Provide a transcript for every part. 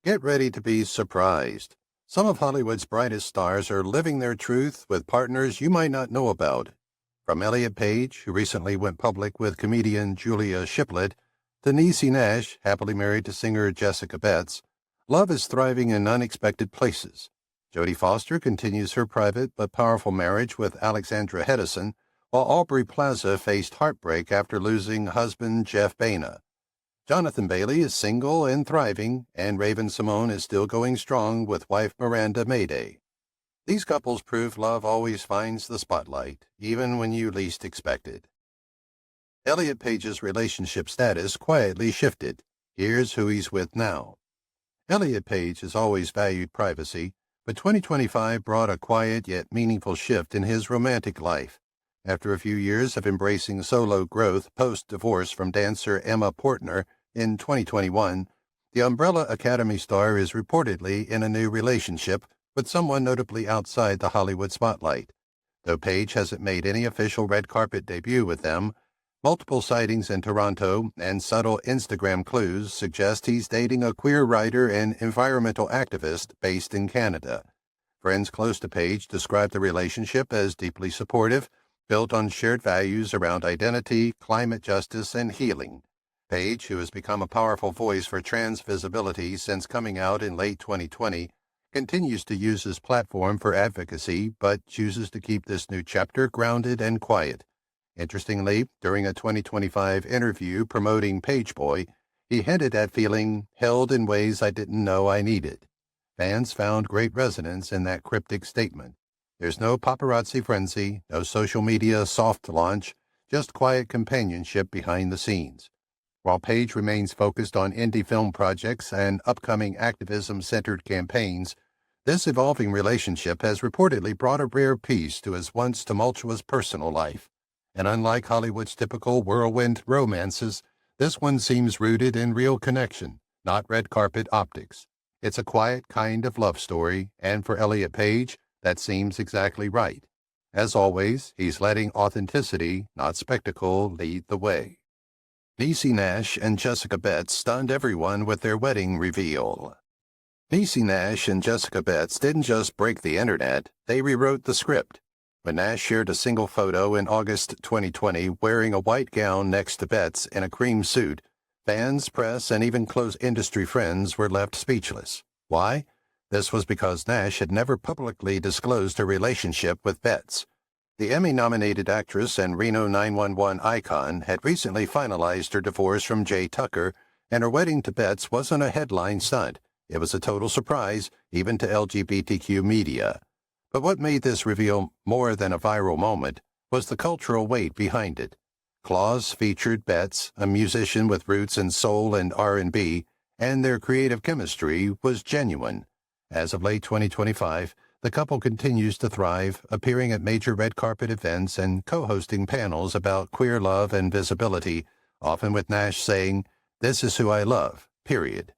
Get ready to be surprised. Some of Hollywood's brightest stars are living their truth with partners you might not know about. From Elliot Page, who recently went public with comedian Julia Shiplet, to Niecy Nash, happily married to singer Jessica Betts, love is thriving in unexpected places. Jodie Foster continues her private but powerful marriage with Alexandra Hedison, while Aubrey Plaza faced heartbreak after losing husband Jeff Baena. Jonathan Bailey is single and thriving, and Raven-Symone is still going strong with wife Miranda Mayday. These couples prove love always finds the spotlight, even when you least expect it. Elliot Page's relationship status quietly shifted. Here's who he's with now. Elliot Page has always valued privacy, but 2025 brought a quiet yet meaningful shift in his romantic life. After a few years of embracing solo growth post-divorce from dancer Emma Portner in 2021, the Umbrella Academy star is reportedly in a new relationship with someone notably outside the Hollywood spotlight. Though Page hasn't made any official red carpet debut with them, multiple sightings in Toronto and subtle Instagram clues suggest he's dating a queer writer and environmental activist based in Canada. Friends close to Page describe the relationship as deeply supportive, built on shared values around identity, climate justice, and healing. Page, who has become a powerful voice for trans visibility since coming out in late 2020, continues to use his platform for advocacy but chooses to keep this new chapter grounded and quiet. Interestingly, during a 2025 interview promoting Page Boy, he hinted at feeling held in ways I didn't know I needed. Fans found great resonance in that cryptic statement. There's no paparazzi frenzy, no social media soft launch, just quiet companionship behind the scenes. While Page remains focused on indie film projects and upcoming activism-centered campaigns, this evolving relationship has reportedly brought a rare peace to his once tumultuous personal life. And unlike Hollywood's typical whirlwind romances, this one seems rooted in real connection, not red carpet optics. It's a quiet kind of love story, and for Elliot Page, that seems exactly right. As always, he's letting authenticity, not spectacle, lead the way. Niecy Nash and Jessica Betts stunned everyone with their wedding reveal. Niecy Nash and Jessica Betts didn't just break the internet, they rewrote the script. When Nash shared a single photo in August 2020 wearing a white gown next to Betts in a cream suit, fans, press, and even close industry friends were left speechless. Why? This was because Nash had never publicly disclosed her relationship with Betts. The Emmy-nominated actress and Reno 911 icon had recently finalized her divorce from Jay Tucker, and her wedding to Betts wasn't a headline stunt. It was a total surprise, even to LGBTQ media. But what made this reveal more than a viral moment was the cultural weight behind it. Claus featured Betts, a musician with roots in soul and R&B, and their creative chemistry was genuine. As of late 2025, the couple continues to thrive, appearing at major red carpet events and co-hosting panels about queer love and visibility, often with Nash saying, "This is who I love, period."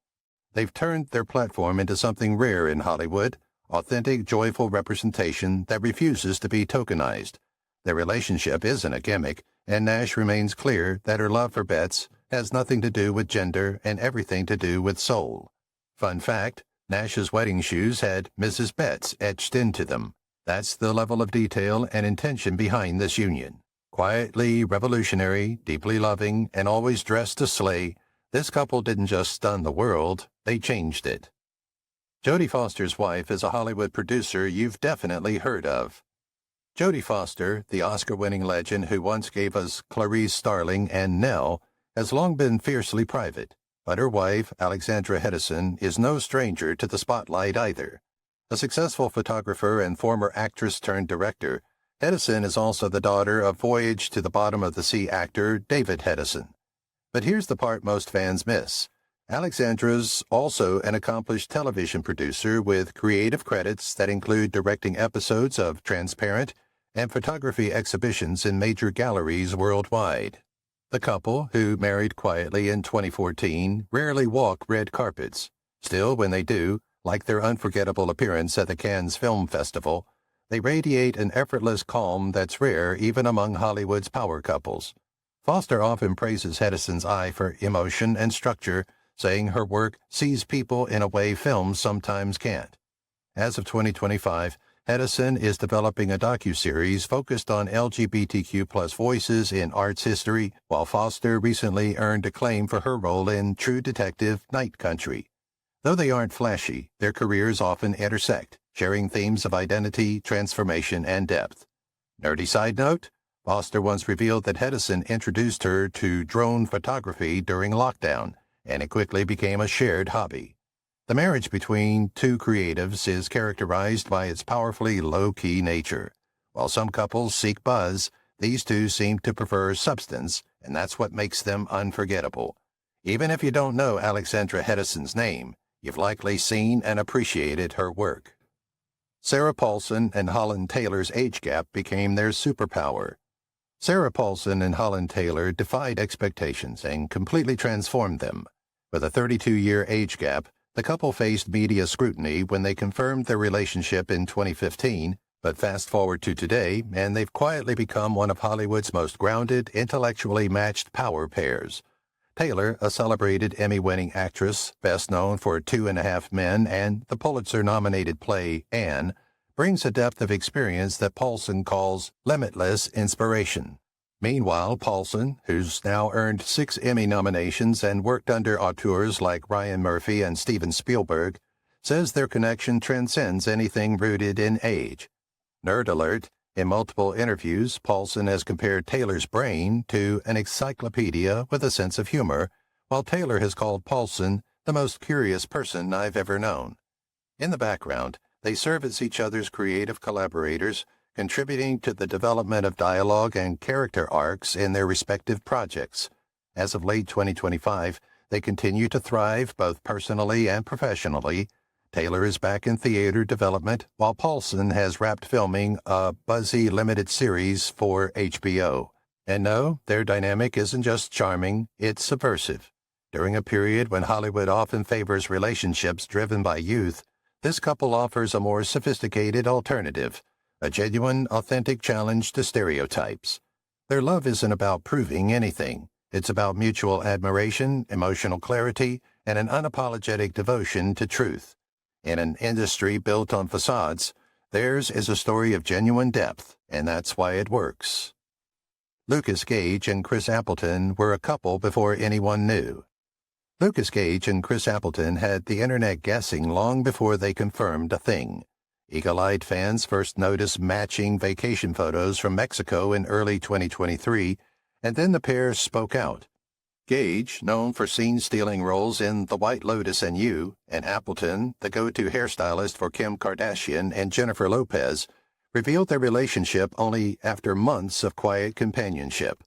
They've turned their platform into something rare in Hollywood, authentic, joyful representation that refuses to be tokenized. Their relationship isn't a gimmick, and Nash remains clear that her love for Betts has nothing to do with gender and everything to do with soul. Fun fact, Nash's wedding shoes had Mrs. Betts etched into them. That's the level of detail and intention behind this union. Quietly revolutionary, deeply loving, and always dressed to slay, this couple didn't just stun the world, they changed it. Jodie Foster's wife is a Hollywood producer you've definitely heard of. Jodie Foster, the Oscar-winning legend who once gave us Clarice Starling and Nell, has long been fiercely private. But her wife, Alexandra Hedison, is no stranger to the spotlight either. A successful photographer and former actress-turned-director, Hedison is also the daughter of Voyage to the Bottom of the Sea actor David Hedison. But here's the part most fans miss. Alexandra's also an accomplished television producer with creative credits that include directing episodes of Transparent and photography exhibitions in major galleries worldwide. The couple, who married quietly in 2014, rarely walk red carpets. Still, when they do, like their unforgettable appearance at the Cannes Film Festival, they radiate an effortless calm that's rare even among Hollywood's power couples. Foster often praises Hedison's eye for emotion and structure, saying her work sees people in a way films sometimes can't. As of 2025, Hedison is developing a docuseries focused on LGBTQ+ voices in arts history, while Foster recently earned acclaim for her role in True Detective Night Country. Though they aren't flashy, their careers often intersect, sharing themes of identity, transformation, and depth. Nerdy side note, Foster once revealed that Hedison introduced her to drone photography during lockdown, and it quickly became a shared hobby. The marriage between two creatives is characterized by its powerfully low-key nature. While some couples seek buzz, these two seem to prefer substance, and that's what makes them unforgettable. Even if you don't know Alexandra Hedison's name, you've likely seen and appreciated her work. Sarah Paulson and Holland Taylor's age gap became their superpower. Sarah Paulson and Holland Taylor defied expectations and completely transformed them. With a 32-year age gap, the couple faced media scrutiny when they confirmed their relationship in 2015, but fast forward to today, and they've quietly become one of Hollywood's most grounded, intellectually matched power pairs. Taylor, a celebrated Emmy-winning actress, best known for 2.5 Men and the Pulitzer-nominated play Anne, brings a depth of experience that Paulson calls limitless inspiration. Meanwhile, Paulson, who's now earned 6 Emmy nominations and worked under auteurs like Ryan Murphy and Steven Spielberg, says their connection transcends anything rooted in age. Nerd alert, in multiple interviews, Paulson has compared Taylor's brain to an encyclopedia with a sense of humor, while Taylor has called Paulson the most curious person I've ever known. In the background, they serve as each other's creative collaborators, contributing to the development of dialogue and character arcs in their respective projects. As of late 2025, they continue to thrive both personally and professionally. Taylor is back in theater development, while Paulson has wrapped filming a buzzy limited series for HBO. And no, their dynamic isn't just charming, it's subversive. During a period when Hollywood often favors relationships driven by youth, this couple offers a more sophisticated alternative, a genuine, authentic challenge to stereotypes. Their love isn't about proving anything. It's about mutual admiration, emotional clarity, and an unapologetic devotion to truth. In an industry built on facades, theirs is a story of genuine depth, and that's why it works. Lucas Gage and Chris Appleton were a couple before anyone knew. Lucas Gage and Chris Appleton had the internet guessing long before they confirmed a thing. Eagle-eyed fans first noticed matching vacation photos from Mexico in early 2023, and then the pair spoke out. Gage, known for scene-stealing roles in The White Lotus and You, and Appleton, the go-to hairstylist for Kim Kardashian and Jennifer Lopez, revealed their relationship only after months of quiet companionship.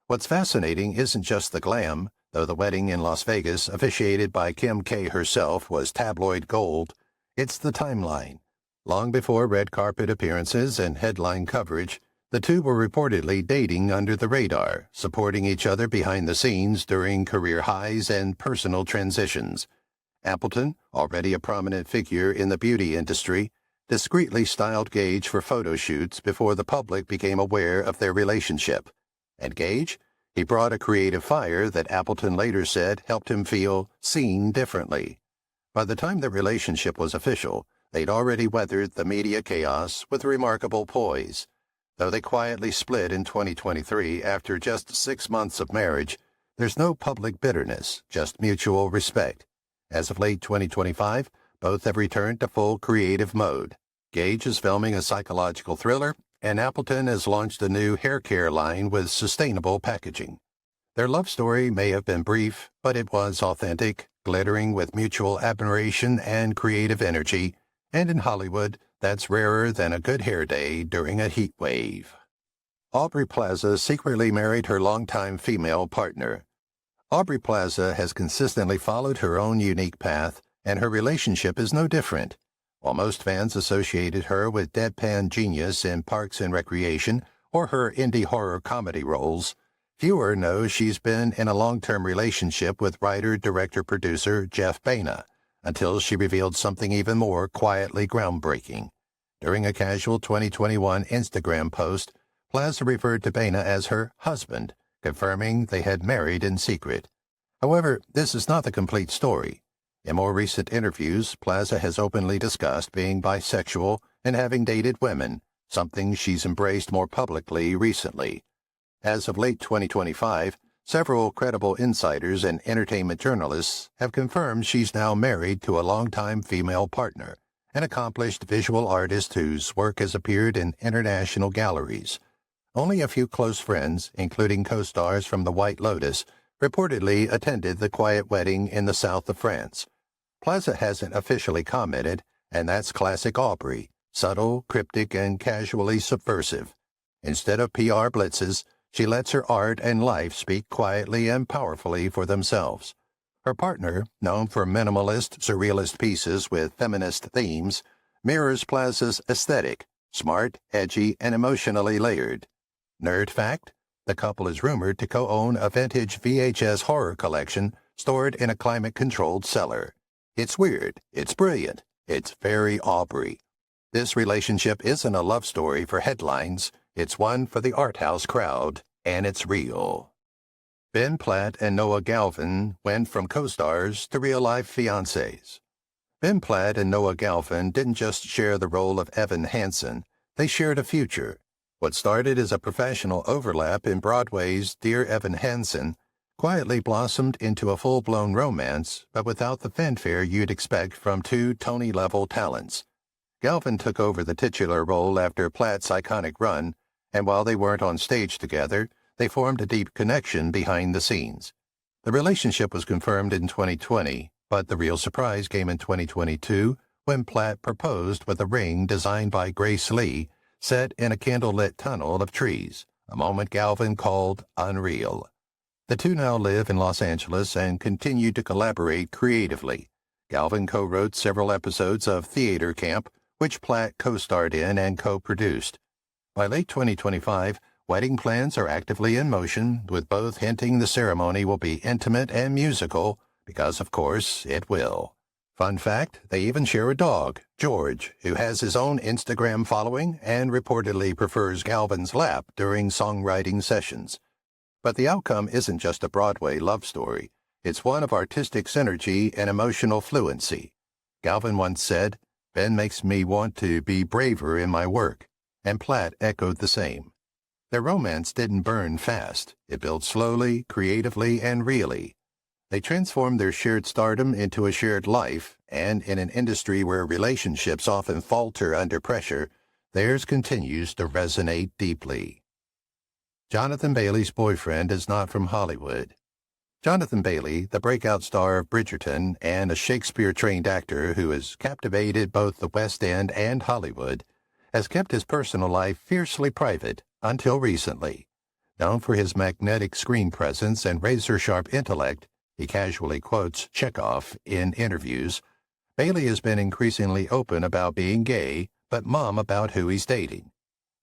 What's fascinating isn't just the glam, though the wedding in Las Vegas, officiated by Kim K herself, was tabloid gold. It's the timeline. Long before red carpet appearances and headline coverage, the two were reportedly dating under the radar, supporting each other behind the scenes during career highs and personal transitions. Appleton, already a prominent figure in the beauty industry, discreetly styled Gage for photo shoots before the public became aware of their relationship. And Gage? He brought a creative fire that Appleton later said helped him feel seen differently. By the time the relationship was official, they'd already weathered the media chaos with remarkable poise. Though they quietly split in 2023 after just 6 months of marriage, there's no public bitterness, just mutual respect. As of late 2025, both have returned to full creative mode. Gage is filming a psychological thriller, and Appleton has launched a new hair care line with sustainable packaging. Their love story may have been brief, but it was authentic, glittering with mutual admiration and creative energy, and in Hollywood, that's rarer than a good hair day during a heat wave. Aubrey Plaza secretly married her longtime female partner. Aubrey Plaza has consistently followed her own unique path, and her relationship is no different. While most fans associated her with deadpan genius in Parks and Recreation or her indie horror comedy roles, fewer know she's been in a long-term relationship with writer-director-producer Jeff Baena, until she revealed something even more quietly groundbreaking. During a casual 2021 Instagram post, Plaza referred to Baena as her husband, confirming they had married in secret. However, this is not the complete story. In more recent interviews, Plaza has openly discussed being bisexual and having dated women, something she's embraced more publicly recently. As of late 2025, several credible insiders and entertainment journalists have confirmed she's now married to a longtime female partner, an accomplished visual artist whose work has appeared in international galleries. Only a few close friends, including co-stars from The White Lotus, reportedly attended the quiet wedding in the south of France. Plaza hasn't officially commented, and that's classic Aubrey, subtle, cryptic, and casually subversive. Instead of PR blitzes, she lets her art and life speak quietly and powerfully for themselves. Her partner, known for minimalist, surrealist pieces with feminist themes, mirrors Plaza's aesthetic, smart, edgy, and emotionally layered. Nerd fact: the couple is rumored to co-own a vintage VHS horror collection stored in a climate-controlled cellar. It's weird, it's brilliant, it's very Aubrey. This relationship isn't a love story for headlines, it's one for the art house crowd, and it's real. Ben Platt and Noah Galvin went from co-stars to real-life fiancés. Ben Platt and Noah Galvin didn't just share the role of Evan Hansen, they shared a future. What started as a professional overlap in Broadway's Dear Evan Hansen quietly blossomed into a full-blown romance, but without the fanfare you'd expect from two Tony-level talents. Galvin took over the titular role after Platt's iconic run, and while they weren't on stage together, they formed a deep connection behind the scenes. The relationship was confirmed in 2020, but the real surprise came in 2022 when Platt proposed with a ring designed by Grace Lee, set in a candlelit tunnel of trees, a moment Galvin called unreal. The two now live in Los Angeles and continue to collaborate creatively. Galvin co-wrote several episodes of Theater Camp, which Platt co-starred in and co-produced. By late 2025, wedding plans are actively in motion, with both hinting the ceremony will be intimate and musical, because of course it will. Fun fact, they even share a dog, George, who has his own Instagram following and reportedly prefers Galvin's lap during songwriting sessions. But the outcome isn't just a Broadway love story. It's one of artistic synergy and emotional fluency. Galvin once said, "Ben makes me want to be braver in my work," and Platt echoed the same. Their romance didn't burn fast. It built slowly, creatively, and really. They transformed their shared stardom into a shared life, and in an industry where relationships often falter under pressure, theirs continues to resonate deeply. Jonathan Bailey's boyfriend is not from Hollywood. Jonathan Bailey, the breakout star of Bridgerton and a Shakespeare-trained actor who has captivated both the West End and Hollywood, has kept his personal life fiercely private until recently. Known for his magnetic screen presence and razor-sharp intellect, he casually quotes Chekhov in interviews, Bailey has been increasingly open about being gay, but mum about who he's dating.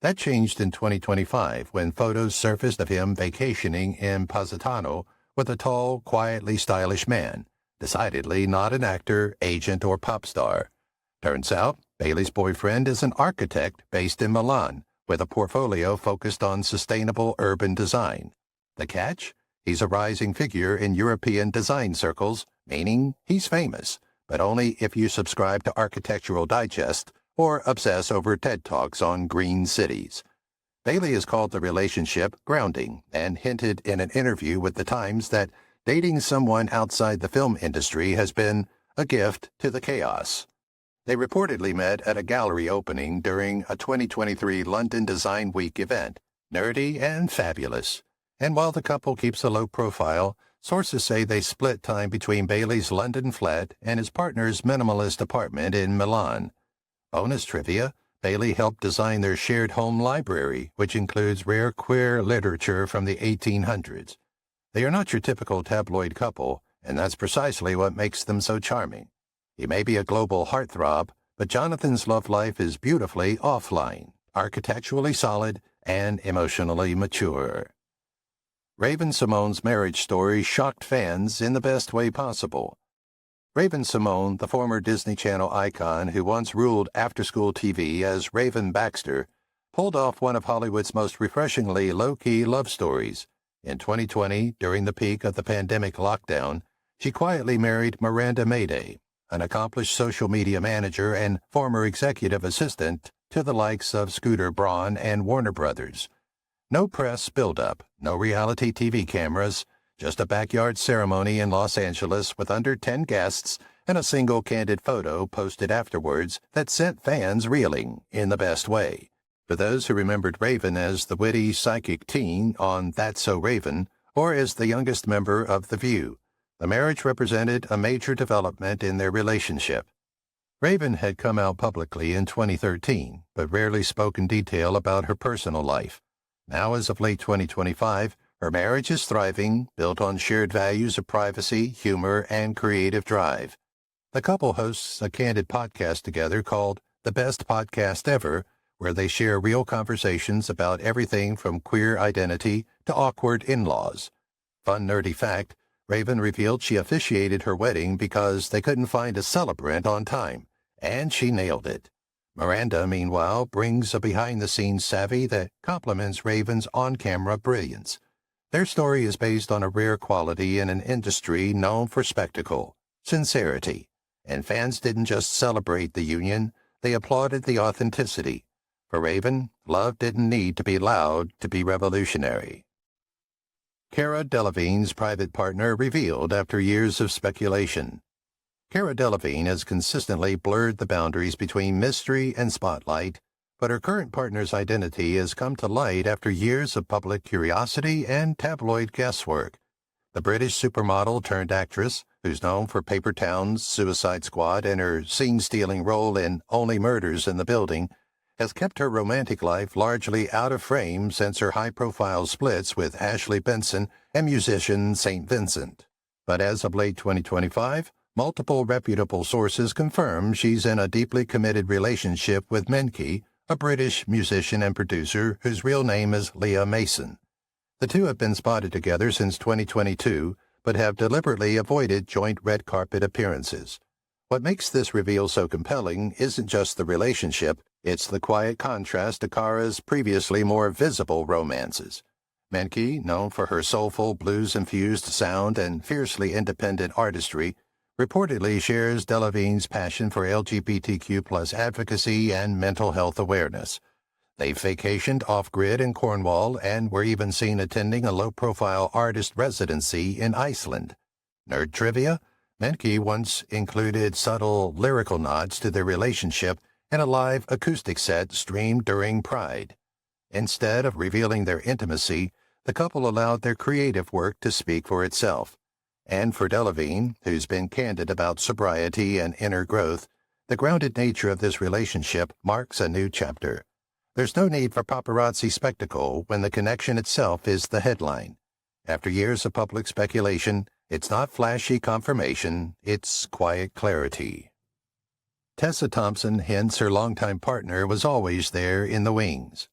That changed in 2025 when photos surfaced of him vacationing in Positano with a tall, quietly stylish man, decidedly not an actor, agent, or pop star. Turns out, Bailey's boyfriend is an architect based in Milan, with a portfolio focused on sustainable urban design. The catch? He's a rising figure in European design circles, meaning he's famous, but only if you subscribe to Architectural Digest or obsess over TED Talks on green cities. Bailey has called the relationship grounding and hinted in an interview with The Times that dating someone outside the film industry has been a gift to the chaos. They reportedly met at a gallery opening during a 2023 London Design Week event, nerdy and fabulous. And while the couple keeps a low profile, sources say they split time between Bailey's London flat and his partner's minimalist apartment in Milan. Bonus trivia, Bailey helped design their shared home library, which includes rare queer literature from the 1800s. They are not your typical tabloid couple, and that's precisely what makes them so charming. He may be a global heartthrob, but Jonathan's love life is beautifully offline, architecturally solid, and emotionally mature. Raven-Symone's marriage story shocked fans in the best way possible. Raven-Symone, the former Disney Channel icon who once ruled after-school TV as Raven Baxter, pulled off one of Hollywood's most refreshingly low-key love stories. In 2020, during the peak of the pandemic lockdown, she quietly married Miranda Mayday, an accomplished social media manager and former executive assistant to the likes of Scooter Braun and Warner Brothers. No press buildup, no reality TV cameras, just a backyard ceremony in Los Angeles with under 10 guests and a single candid photo posted afterwards that sent fans reeling in the best way. For those who remembered Raven as the witty psychic teen on That's So Raven, or as the youngest member of The View, the marriage represented a major development in their relationship. Raven had come out publicly in 2013, but rarely spoke in detail about her personal life. Now, as of late 2025, her marriage is thriving, built on shared values of privacy, humor, and creative drive. The couple hosts a candid podcast together called The Best Podcast Ever, where they share real conversations about everything from queer identity to awkward in-laws. Fun nerdy fact, Raven revealed she officiated her wedding because they couldn't find a celebrant on time, and she nailed it. Miranda, meanwhile, brings a behind-the-scenes savvy that complements Raven's on-camera brilliance. Their story is based on a rare quality in an industry known for spectacle, sincerity, and fans didn't just celebrate the union, they applauded the authenticity. For Raven, love didn't need to be loud to be revolutionary. Cara Delevingne's private partner revealed after years of speculation. Cara Delevingne has consistently blurred the boundaries between mystery and spotlight, but her current partner's identity has come to light after years of public curiosity and tabloid guesswork. The British supermodel turned actress, who's known for Paper Towns, Suicide Squad, and her scene-stealing role in Only Murders in the Building, has kept her romantic life largely out of frame since her high-profile splits with Ashley Benson and musician St. Vincent. But as of late 2025, multiple reputable sources confirm she's in a deeply committed relationship with Menke, a British musician and producer whose real name is Leah Mason. The two have been spotted together since 2022, but have deliberately avoided joint red carpet appearances. What makes this reveal so compelling isn't just the relationship, it's the quiet contrast to Cara's previously more visible romances. Menke, known for her soulful blues-infused sound and fiercely independent artistry, reportedly shares Delevingne's passion for LGBTQ+ advocacy and mental health awareness. They vacationed off-grid in Cornwall and were even seen attending a low-profile artist residency in Iceland. Nerd trivia? Menke once included subtle lyrical nods to their relationship in a live acoustic set streamed during Pride. Instead of revealing their intimacy, the couple allowed their creative work to speak for itself. And for Delevingne, who's been candid about sobriety and inner growth, the grounded nature of this relationship marks a new chapter. There's no need for paparazzi spectacle when the connection itself is the headline. After years of public speculation, it's not flashy confirmation, it's quiet clarity. Tessa Thompson hints her longtime partner was always there in the wings.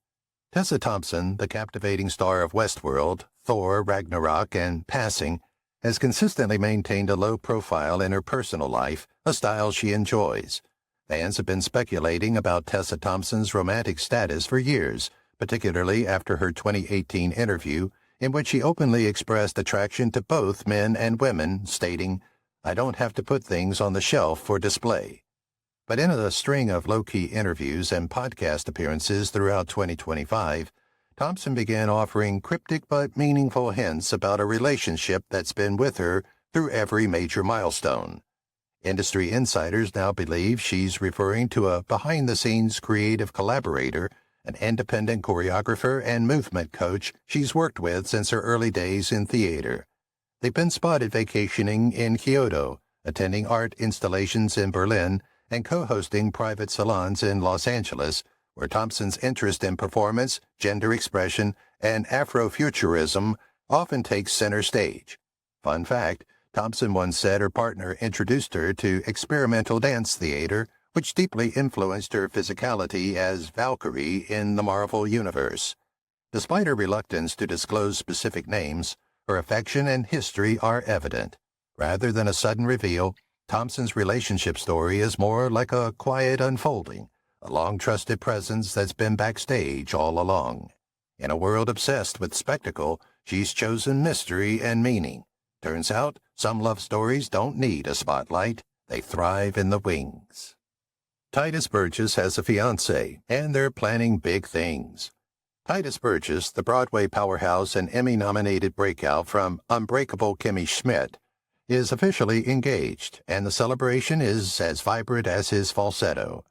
Tessa Thompson, the captivating star of Westworld, Thor, Ragnarok, and Passing, has consistently maintained a low profile in her personal life, a style she enjoys. Fans have been speculating about Tessa Thompson's romantic status for years, particularly after her 2018 interview, in which she openly expressed attraction to both men and women, stating, "I don't have to put things on the shelf for display." But in a string of low-key interviews and podcast appearances throughout 2025, Thompson began offering cryptic but meaningful hints about a relationship that's been with her through every major milestone. Industry insiders now believe she's referring to a behind-the-scenes creative collaborator, an independent choreographer and movement coach she's worked with since her early days in theater. They've been spotted vacationing in Kyoto, attending art installations in Berlin, and co-hosting private salons in Los Angeles, where Thompson's interest in performance, gender expression, and Afrofuturism often takes center stage. Fun fact, Thompson once said her partner introduced her to experimental dance theater, which deeply influenced her physicality as Valkyrie in the Marvel Universe. Despite her reluctance to disclose specific names, her affection and history are evident. Rather than a sudden reveal, Thompson's relationship story is more like a quiet unfolding, a long-trusted presence that's been backstage all along. In a world obsessed with spectacle, she's chosen mystery and meaning. Turns out, some love stories don't need a spotlight. They thrive in the wings. Tituss Burgess has a fiancé, and they're planning big things. Tituss Burgess, the Broadway powerhouse and Emmy-nominated breakout from Unbreakable Kimmy Schmidt, is officially engaged, and the celebration is as vibrant as his falsetto.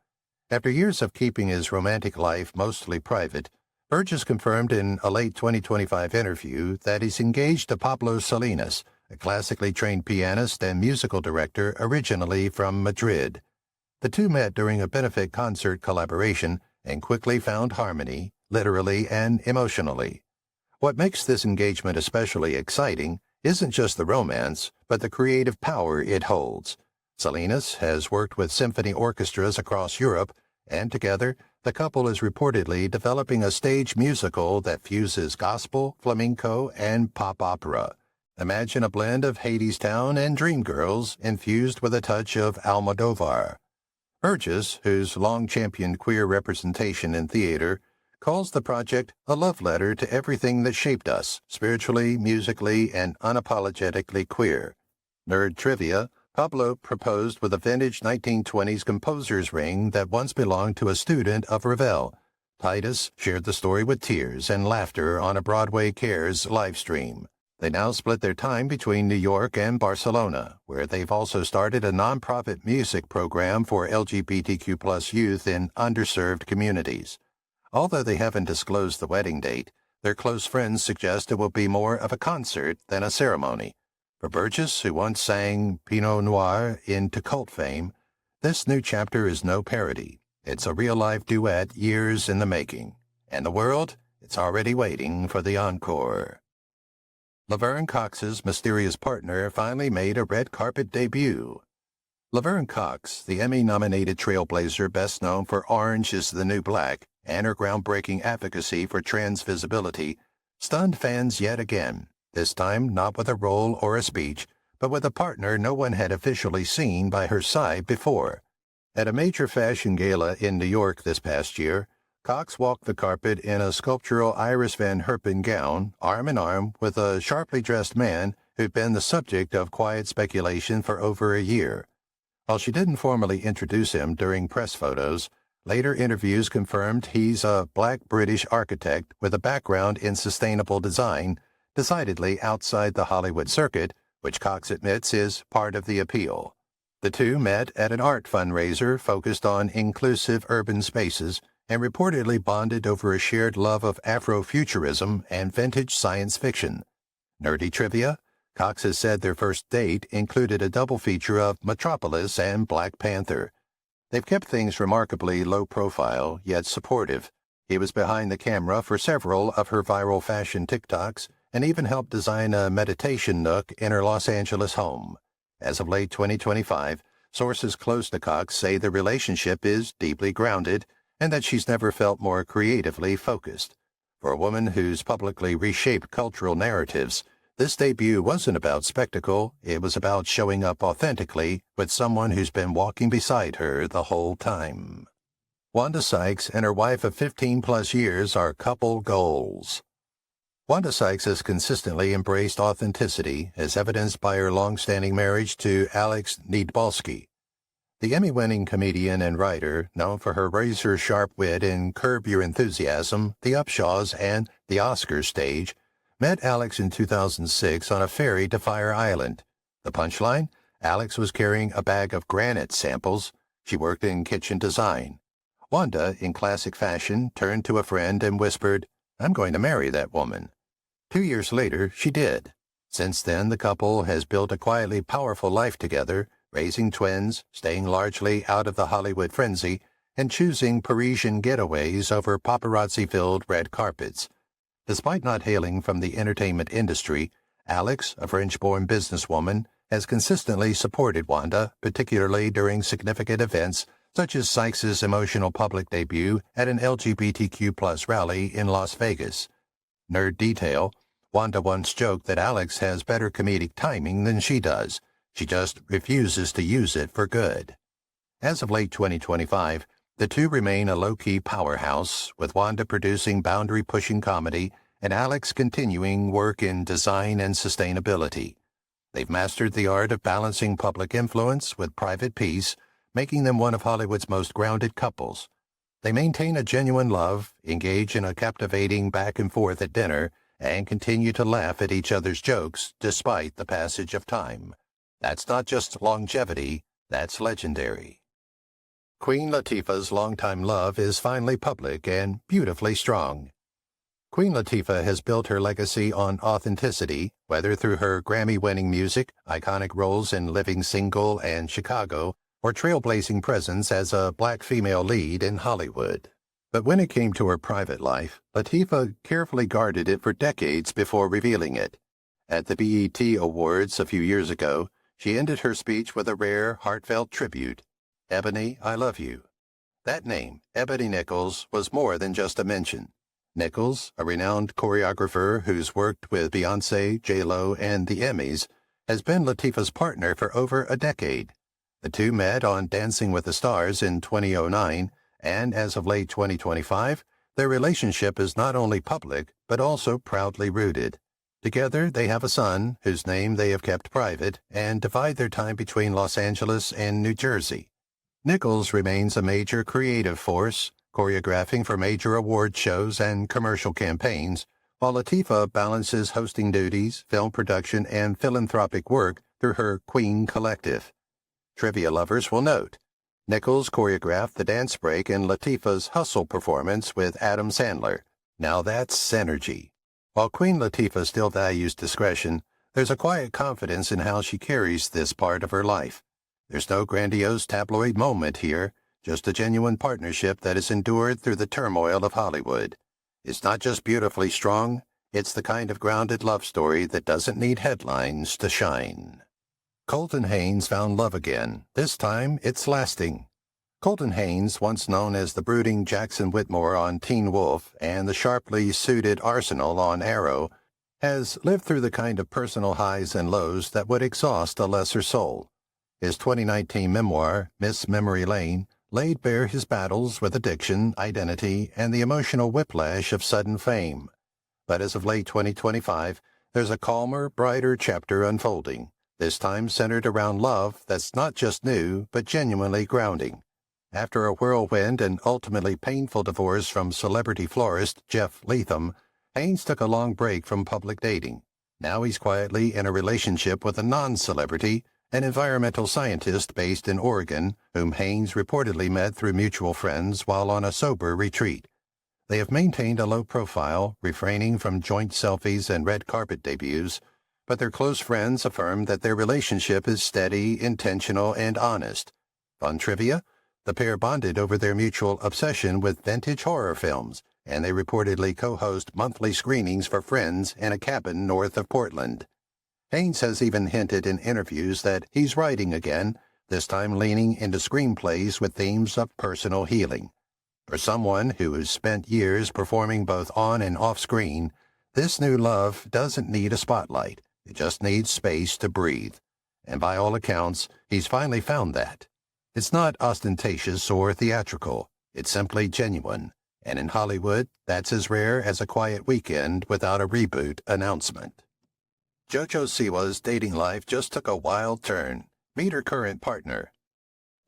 After years of keeping his romantic life mostly private, Burgess confirmed in a late 2025 interview that he's engaged to Pablo Salinas, a classically trained pianist and musical director originally from Madrid. The two met during a benefit concert collaboration and quickly found harmony, literally and emotionally. What makes this engagement especially exciting isn't just the romance, but the creative power it holds. Salinas has worked with symphony orchestras across Europe, and together, the couple is reportedly developing a stage musical that fuses gospel, flamenco, and pop opera. Imagine a blend of Hadestown and Dreamgirls infused with a touch of Almodovar. Burgess, who's long championed queer representation in theater, calls the project a love letter to everything that shaped us, spiritually, musically, and unapologetically queer. Nerd trivia: Pablo proposed with a vintage 1920s composer's ring that once belonged to a student of Ravel. Tituss shared the story with tears and laughter on a Broadway Cares live stream. They now split their time between New York and Barcelona, where they've also started a nonprofit music program for LGBTQ+ youth in underserved communities. Although they haven't disclosed the wedding date, their close friends suggest it will be more of a concert than a ceremony. For Burgess, who once sang Pinot Noir into cult fame, this new chapter is no parody. It's a real-life duet years in the making. And the world, it's already waiting for the encore. Laverne Cox's mysterious partner finally made a red carpet debut. Laverne Cox, the Emmy-nominated trailblazer best known for Orange is the New Black and her groundbreaking advocacy for trans visibility, stunned fans yet again, this time not with a role or a speech, but with a partner no one had officially seen by her side before. At a major fashion gala in New York this past year, Cox walked the carpet in a sculptural Iris Van Herpen gown, arm in arm with a sharply dressed man who'd been the subject of quiet speculation for over a year. While she didn't formally introduce him during press photos, later interviews confirmed he's a black British architect with a background in sustainable design, decidedly outside the Hollywood circuit, which Cox admits is part of the appeal. The two met at an art fundraiser focused on inclusive urban spaces and reportedly bonded over a shared love of Afrofuturism and vintage science fiction. Nerdy trivia: Cox has said their first date included a double feature of Metropolis and Black Panther. They've kept things remarkably low profile, yet supportive. He was behind the camera for several of her viral fashion TikToks and even helped design a meditation nook in her Los Angeles home. As of late 2025, sources close to Cox say the relationship is deeply grounded and that she's never felt more creatively focused. For a woman who's publicly reshaped cultural narratives, this debut wasn't about spectacle, it was about showing up authentically with someone who's been walking beside her the whole time. Wanda Sykes and her wife of 15+ years are couple goals. Wanda Sykes has consistently embraced authenticity, as evidenced by her long-standing marriage to Alex Niedbalski. The Emmy-winning comedian and writer, known for her razor-sharp wit in Curb Your Enthusiasm, The Upshaws, and The Oscars stage, met Alex in 2006 on a ferry to Fire Island. The punchline? Alex was carrying a bag of granite samples. She worked in kitchen design. Wanda, in classic fashion, turned to a friend and whispered, "I'm going to marry that woman." 2 years later, she did. Since then, the couple has built a quietly powerful life together, raising twins, staying largely out of the Hollywood frenzy, and choosing Parisian getaways over paparazzi-filled red carpets. Despite not hailing from the entertainment industry, Alex, a French-born businesswoman, has consistently supported Wanda, particularly during significant events such as Sykes' emotional public debut at an LGBTQ+ rally in Las Vegas. Nerd detail: Wanda once joked that Alex has better comedic timing than she does. She just refuses to use it for good. As of late 2025, the two remain a low-key powerhouse, with Wanda producing boundary-pushing comedy and Alex's continuing work in design and sustainability. They've mastered the art of balancing public influence with private peace, making them one of Hollywood's most grounded couples. They maintain a genuine love, engage in a captivating back and forth at dinner, and continue to laugh at each other's jokes despite the passage of time. That's not just longevity, that's legendary. Queen Latifah's longtime love is finally public and beautifully strong. Queen Latifah has built her legacy on authenticity, whether through her Grammy-winning music, iconic roles in Living Single and Chicago, or trailblazing presence as a black female lead in Hollywood. But when it came to her private life, Latifah carefully guarded it for decades before revealing it. At the BET Awards a few years ago, she ended her speech with a rare, heartfelt tribute. Ebony, I love you. That name, Ebony Nichols, was more than just a mention. Nichols, a renowned choreographer who's worked with Beyoncé, J.Lo, and the Emmys, has been Latifah's partner for over a decade. The two met on Dancing with the Stars in 2009, and as of late 2025, their relationship is not only public, but also proudly rooted. Together, they have a son, whose name they have kept private, and divide their time between Los Angeles and New Jersey. Nichols remains a major creative force, choreographing for major award shows and commercial campaigns, while Latifah balances hosting duties, film production, and philanthropic work through her Queen Collective. Trivia lovers will note, Nichols choreographed the dance break in Latifah's Hustle performance with Adam Sandler. Now that's synergy. While Queen Latifah still values discretion, there's a quiet confidence in how she carries this part of her life. There's no grandiose tabloid moment here, just a genuine partnership that has endured through the turmoil of Hollywood. It's not just beautifully strong, it's the kind of grounded love story that doesn't need headlines to shine. Colton Haynes found love again. This time, it's lasting. Colton Haynes, once known as the brooding Jackson Whitmore on Teen Wolf and the sharply suited Arsenal on Arrow, has lived through the kind of personal highs and lows that would exhaust a lesser soul. His 2019 memoir, Miss Memory Lane, laid bare his battles with addiction, identity, and the emotional whiplash of sudden fame. But as of late 2025, there's a calmer, brighter chapter unfolding, this time centered around love that's not just new, but genuinely grounding. After a whirlwind and ultimately painful divorce from celebrity florist Jeff Leatham, Haynes took a long break from public dating. Now he's quietly in a relationship with a non-celebrity, an environmental scientist based in Oregon, whom Haynes reportedly met through mutual friends while on a sober retreat. They have maintained a low profile, refraining from joint selfies and red carpet debuts, but their close friends affirm that their relationship is steady, intentional, and honest. Fun trivia? The pair bonded over their mutual obsession with vintage horror films, and they reportedly co-host monthly screenings for friends in a cabin north of Portland. Haynes has even hinted in interviews that he's writing again, this time leaning into screenplays with themes of personal healing. For someone who has spent years performing both on and off screen, this new love doesn't need a spotlight. It just needs space to breathe. And by all accounts, he's finally found that. It's not ostentatious or theatrical. It's simply genuine. And in Hollywood, that's as rare as a quiet weekend without a reboot announcement. JoJo Siwa's dating life just took a wild turn. Meet her current partner.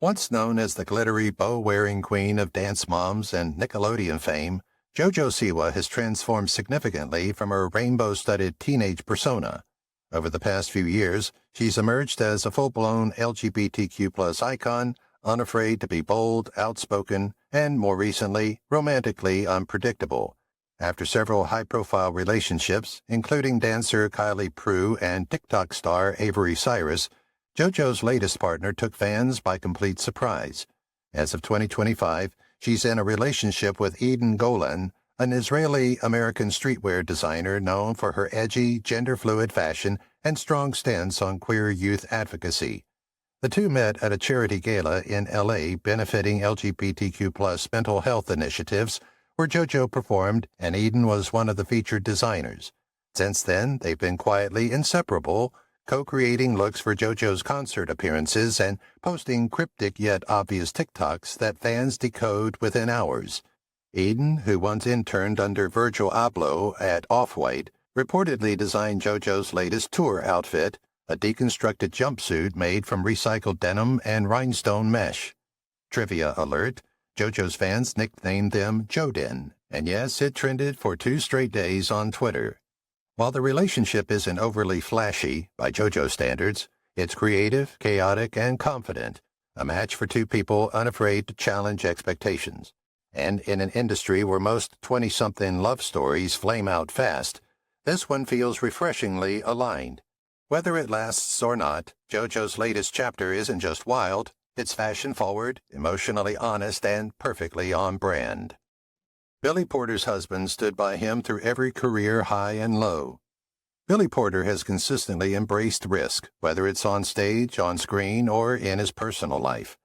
Once known as the glittery bow-wearing queen of Dance Moms and Nickelodeon fame, JoJo Siwa has transformed significantly from her rainbow-studded teenage persona. Over the past few years, she's emerged as a full-blown LGBTQ+ icon, unafraid to be bold, outspoken, and more recently, romantically unpredictable. After several high-profile relationships, including dancer Kylie Prue and TikTok star Avery Cyrus, JoJo's latest partner took fans by complete surprise. As of 2025, she's in a relationship with Eden Golan, an Israeli-American streetwear designer known for her edgy, gender-fluid fashion and strong stance on queer youth advocacy. The two met at a charity gala in L.A. benefiting LGBTQ+ mental health initiatives, where JoJo performed and Eden was one of the featured designers. Since then, they've been quietly inseparable, co-creating looks for JoJo's concert appearances and posting cryptic yet obvious TikToks that fans decode within hours. Eden, who once interned under Virgil Abloh at Off-White, reportedly designed JoJo's latest tour outfit, a deconstructed jumpsuit made from recycled denim and rhinestone mesh. Trivia alert, JoJo's fans nicknamed them Jodin, and yes, it trended for 2 straight days on Twitter. While the relationship isn't overly flashy, by JoJo standards, it's creative, chaotic, and confident, a match for 2 people unafraid to challenge expectations. And in an industry where most 20-something love stories flame out fast, this one feels refreshingly aligned. Whether it lasts or not, JoJo's latest chapter isn't just wild, it's fashion-forward, emotionally honest, and perfectly on brand. Billy Porter's husband stood by him through every career high and low. Billy Porter has consistently embraced risk, whether it's on stage, on screen, or in his personal life.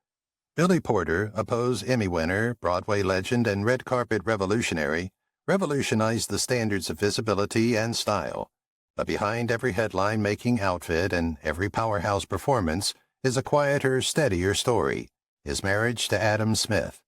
Billy Porter, a Pose Emmy winner, Broadway legend, and red carpet revolutionary, revolutionized the standards of visibility and style. But behind every headline-making outfit and every powerhouse performance is a quieter, steadier story, his marriage to Adam Smith.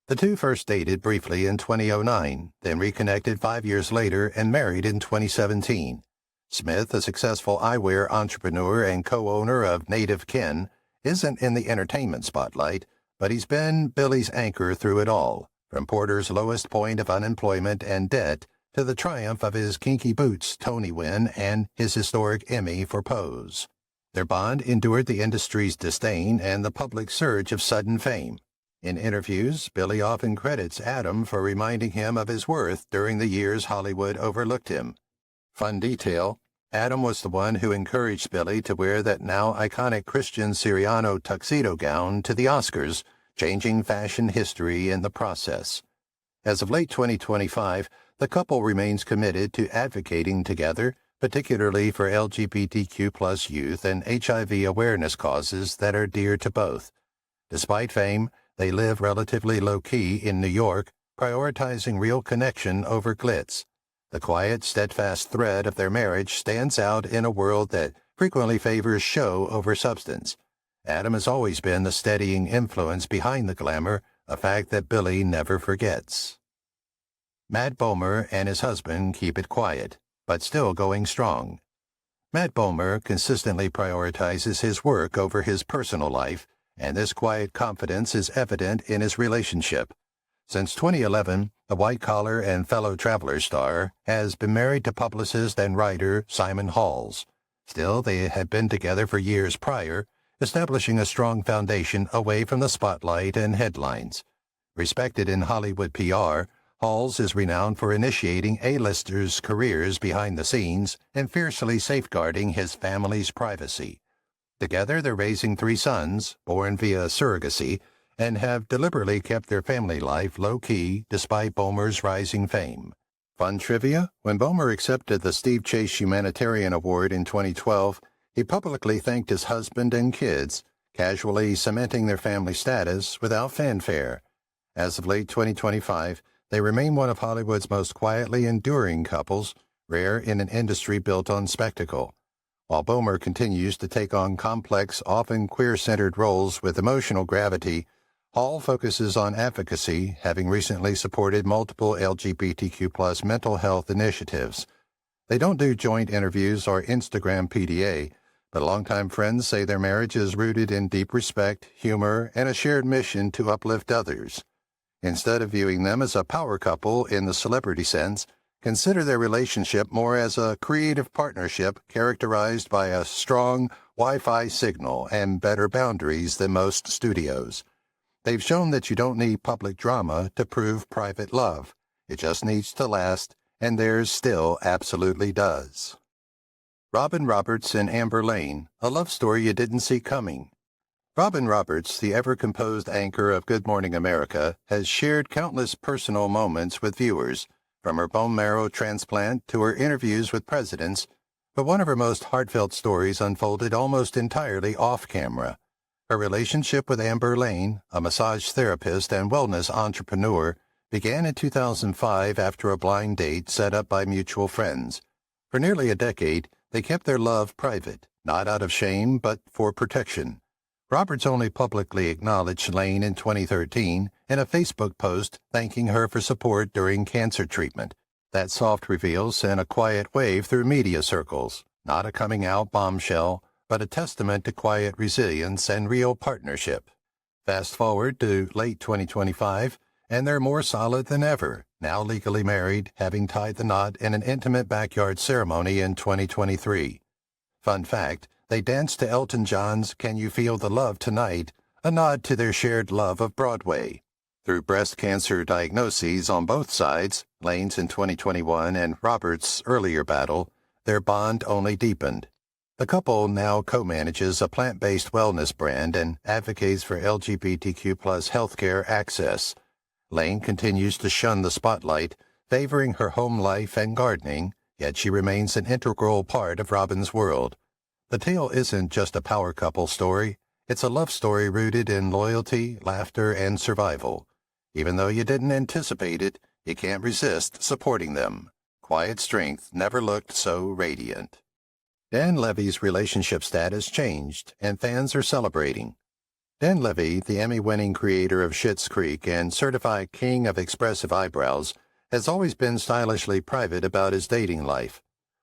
The two first dated briefly in 2009, then reconnected 5 years later and married in 2017. Smith, a successful eyewear entrepreneur and co-owner of Native Kin, isn't in the entertainment spotlight, but he's been Billy's anchor through it all, from Porter's lowest point of unemployment and debt to the triumph of his Kinky Boots Tony win and his historic Emmy for Pose. Their bond endured the industry's disdain and the public surge of sudden fame. In interviews, Billy often credits Adam for reminding him of his worth during the years Hollywood overlooked him. Fun detail, Adam was the one who encouraged Billy to wear that now iconic Christian Siriano tuxedo gown to the Oscars, changing fashion history in the process. As of late 2025, the couple remains committed to advocating together, particularly for LGBTQ+ youth and HIV awareness causes that are dear to both. Despite fame, they live relatively low-key in New York, prioritizing real connection over glitz. The quiet, steadfast thread of their marriage stands out in a world that frequently favors show over substance. Adam has always been the steadying influence behind the glamour, a fact that Billy never forgets. Matt Bomer and his husband keep it quiet, but still going strong. Matt Bomer consistently prioritizes his work over his personal life, and this quiet confidence is evident in his relationship. Since 2011, the white-collar and fellow Traveler star has been married to publicist and writer Simon Halls. Still, they had been together for years prior, establishing a strong foundation away from the spotlight and headlines. Respected in Hollywood PR, Halls is renowned for initiating A-listers' careers behind the scenes and fiercely safeguarding his family's privacy. Together, they're raising 3 sons, born via surrogacy, and have deliberately kept their family life low-key despite Bomer's rising fame. Fun trivia, when Bomer accepted the Steve Chase Humanitarian Award in 2012, he publicly thanked his husband and kids, casually cementing their family status without fanfare. As of late 2025, they remain one of Hollywood's most quietly enduring couples, rare in an industry built on spectacle. While Bomer continues to take on complex, often queer-centered roles with emotional gravity, Hall focuses on advocacy, having recently supported multiple LGBTQ+ mental health initiatives. They don't do joint interviews or Instagram PDA, but longtime friends say their marriage is rooted in deep respect, humor, and a shared mission to uplift others. Instead of viewing them as a power couple in the celebrity sense, consider their relationship more as a creative partnership characterized by a strong Wi-Fi signal and better boundaries than most studios. They've shown that you don't need public drama to prove private love. It just needs to last, and theirs still absolutely does. Robin Roberts and Amber Lane, a love story you didn't see coming. Robin Roberts, the ever-composed anchor of Good Morning America, has shared countless personal moments with viewers, from her bone marrow transplant to her interviews with presidents, but one of her most heartfelt stories unfolded almost entirely off-camera. Her relationship with Amber Lane, a massage therapist and wellness entrepreneur, began in 2005 after a blind date set up by mutual friends. For nearly a decade, they kept their love private, not out of shame but for protection. Roberts only publicly acknowledged Lane in 2013, in a Facebook post thanking her for support during cancer treatment. That soft reveal sent a quiet wave through media circles, not a coming-out bombshell, but a testament to quiet resilience and real partnership. Fast forward to late 2025, and they're more solid than ever, now legally married, having tied the knot in an intimate backyard ceremony in 2023. Fun fact, they danced to Elton John's Can You Feel the Love Tonight, a nod to their shared love of Broadway. Through breast cancer diagnoses on both sides, Lane's in 2021 and Robert's earlier battle, their bond only deepened. The couple now co-manages a plant-based wellness brand and advocates for LGBTQ+ healthcare access. Lane continues to shun the spotlight, favoring her home life and gardening, yet she remains an integral part of Robin's world. The tale isn't just a power couple story, it's a love story rooted in loyalty, laughter, and survival. Even though you didn't anticipate it, you can't resist supporting them. Quiet strength never looked so radiant. Dan Levy's relationship status changed, and fans are celebrating. Dan Levy, the Emmy-winning creator of Schitt's Creek and certified king of expressive eyebrows, has always been stylishly private about his dating life.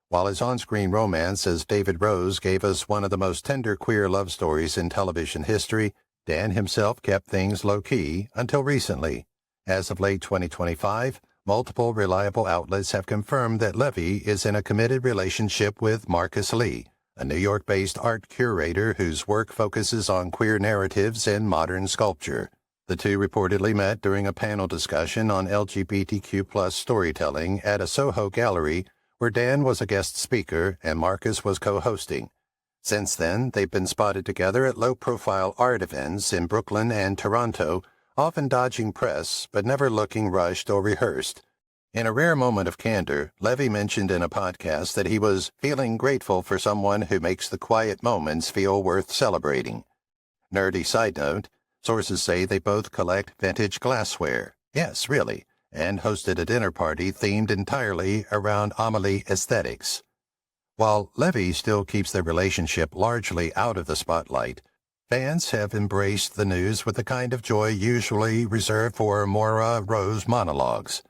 While his on-screen romance as David Rose gave us one of the most tender queer love stories in television history, Dan himself kept things low-key until recently. As of late 2025, multiple reliable outlets have confirmed that Levy is in a committed relationship with Marcus Lee, a New York-based art curator whose work focuses on queer narratives in modern sculpture. The two reportedly met during a panel discussion on LGBTQ+ storytelling at a Soho gallery where Dan was a guest speaker and Marcus was co-hosting. Since then, they've been spotted together at low-profile art events in Brooklyn and Toronto, often dodging press but never looking rushed or rehearsed. In a rare moment of candor, Levy mentioned in a podcast that he was feeling grateful for someone who makes the quiet moments feel worth celebrating. Nerdy side note, sources say they both collect vintage glassware. Yes, really. And hosted a dinner party themed entirely around Amelie aesthetics. While Levy still keeps their relationship largely out of the spotlight, fans have embraced the news with the kind of joy usually reserved for Moira Rose monologues.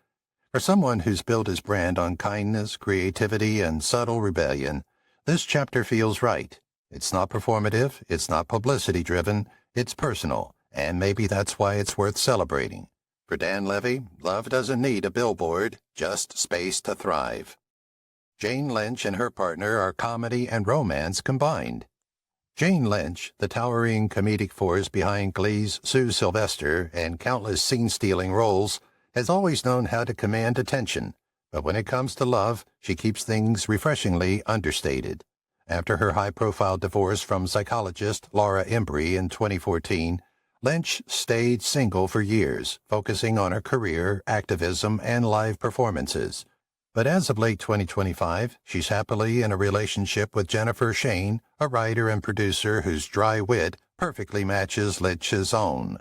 For someone who's built his brand on kindness, creativity, and subtle rebellion, this chapter feels right. It's not performative, it's not publicity-driven, it's personal, and maybe that's why it's worth celebrating. For Dan Levy, love doesn't need a billboard, just space to thrive. Jane Lynch and her partner are comedy and romance combined. Jane Lynch, the towering comedic force behind Glee's Sue Sylvester and countless scene-stealing roles, has always known how to command attention, but when it comes to love, she keeps things refreshingly understated. After her high-profile divorce from psychologist Laura Embry in 2014, Lynch stayed single for years, focusing on her career, activism, and live performances. But as of late 2025, she's happily in a relationship with Jennifer Shane, a writer and producer whose dry wit perfectly matches Lynch's own.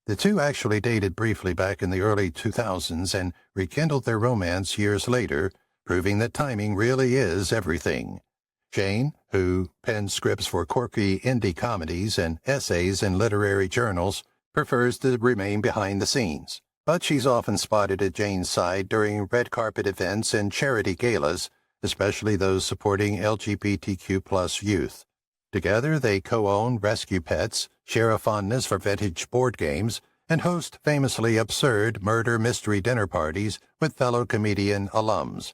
The two actually dated briefly back in the early 2000s and rekindled their romance years later, proving that timing really is everything. Shane, who pens scripts for quirky indie comedies and essays in literary journals, prefers to remain behind the scenes. But she's often spotted at Jane's side during red carpet events and charity galas, especially those supporting LGBTQ+ youth. Together, they co-own Rescue Pets, share a fondness for vintage board games, and host famously absurd murder mystery dinner parties with fellow comedian alums.